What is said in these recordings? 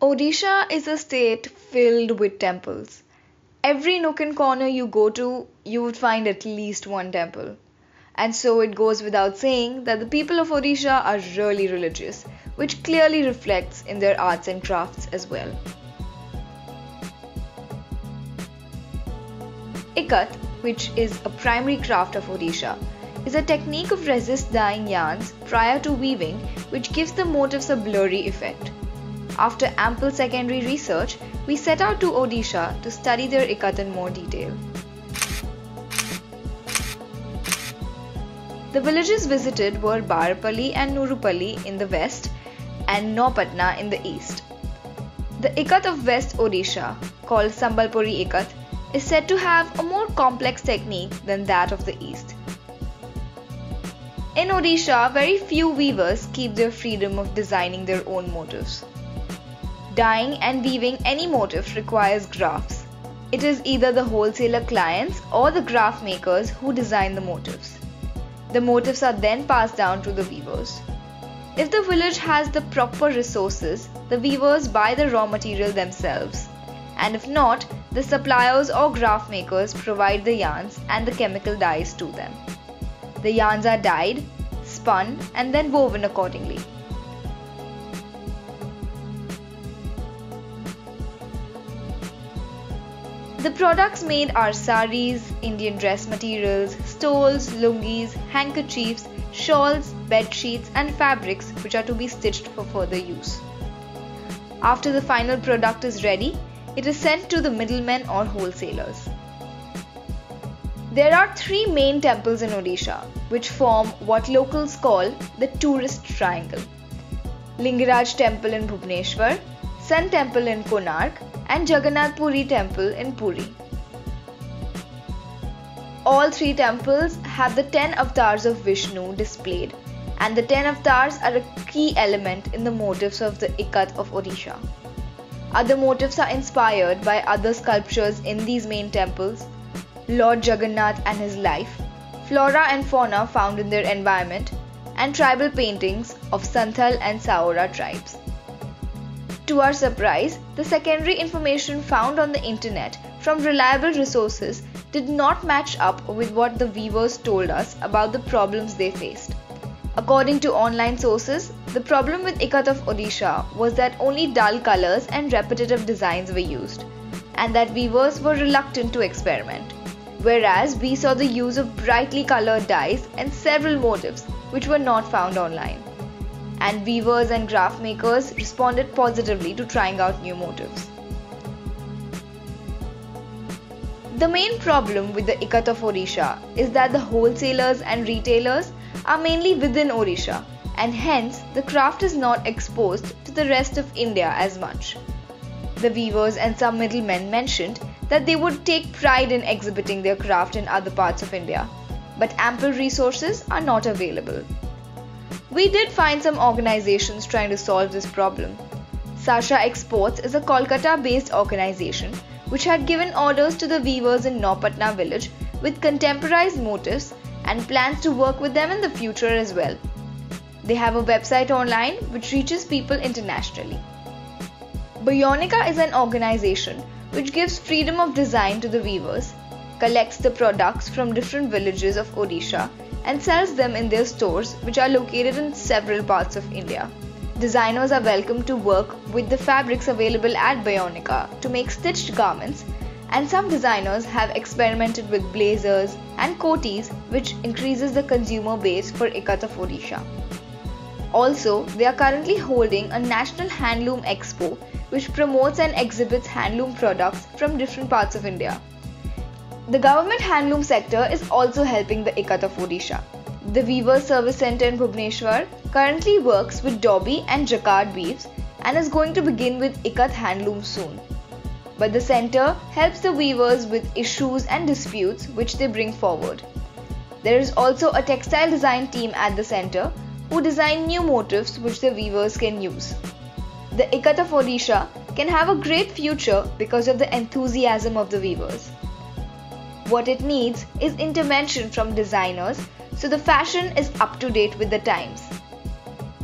Odisha is a state filled with temples. Every nook and corner you go to, you would find at least one temple. And so it goes without saying that the people of Odisha are really religious, which clearly reflects in their arts and crafts as well. Ikat, which is a primary craft of Odisha, is a technique of resist dyeing yarns prior to weaving which gives the motifs a blurry effect. After ample secondary research, we set out to Odisha to study their ikat in more detail. The villages visited were Barapalli and Nurupalli in the west and Naupatna in the east. The ikat of West Odisha, called Sambalpuri ikat, is said to have a more complex technique than that of the east. In Odisha, very few weavers keep their freedom of designing their own motifs. Dyeing and weaving any motif requires grafts. It is either the wholesaler clients or the graft makers who design the motifs. The motifs are then passed down to the weavers. If the village has the proper resources, the weavers buy the raw material themselves. And if not, the suppliers or graft makers provide the yarns and the chemical dyes to them. The yarns are dyed, spun, and then woven accordingly. The products made are saris, Indian dress materials, stoles, lungis, handkerchiefs, shawls, bed sheets, and fabrics which are to be stitched for further use. After the final product is ready, it is sent to the middlemen or wholesalers. There are three main temples in Odisha, which form what locals call the tourist triangle. Lingaraj Temple in Bhubaneswar, Sun Temple in Konark, and Jagannath Puri Temple in Puri. All three temples have the 10 avatars of Vishnu displayed, and the 10 avatars are a key element in the motifs of the Ikat of Odisha. Other motifs are inspired by other sculptures in these main temples, Lord Jagannath and his life, flora and fauna found in their environment, and tribal paintings of Santhal and Saora tribes. To our surprise, the secondary information found on the internet from reliable resources did not match up with what the weavers told us about the problems they faced. According to online sources, the problem with Ikat of Odisha was that only dull colors and repetitive designs were used, and that weavers were reluctant to experiment. Whereas we saw the use of brightly colored dyes and several motifs which were not found online. And weavers and graft makers responded positively to trying out new motifs. The main problem with the Ikat of Odisha is that the wholesalers and retailers are mainly within Odisha, and hence the craft is not exposed to the rest of India as much. The weavers and some middlemen mentioned that they would take pride in exhibiting their craft in other parts of India, but ample resources are not available. We did find some organizations trying to solve this problem. Sasha Exports is a Kolkata-based organization which had given orders to the weavers in Naupatna village with contemporized motifs and plans to work with them in the future as well. They have a website online which reaches people internationally. Bionica is an organization which gives freedom of design to the weavers, collects the products from different villages of Odisha, and sells them in their stores which are located in several parts of India. Designers are welcome to work with the fabrics available at Bionica to make stitched garments, and some designers have experimented with blazers and coatis, which increases the consumer base for Ikat of Odisha. Also, they are currently holding a National Handloom Expo which promotes and exhibits handloom products from different parts of India. The government handloom sector is also helping the Ikat of Odisha. The Weavers Service Centre in Bhubaneswar currently works with Dobby and Jacquard weaves and is going to begin with Ikat handloom soon. But the centre helps the weavers with issues and disputes which they bring forward. There is also a textile design team at the centre who design new motifs which the weavers can use. The Ikat of Odisha can have a great future because of the enthusiasm of the weavers. What it needs is intervention from designers so the fashion is up to date with the times.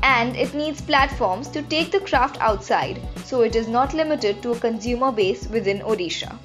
And it needs platforms to take the craft outside so it is not limited to a consumer base within Odisha.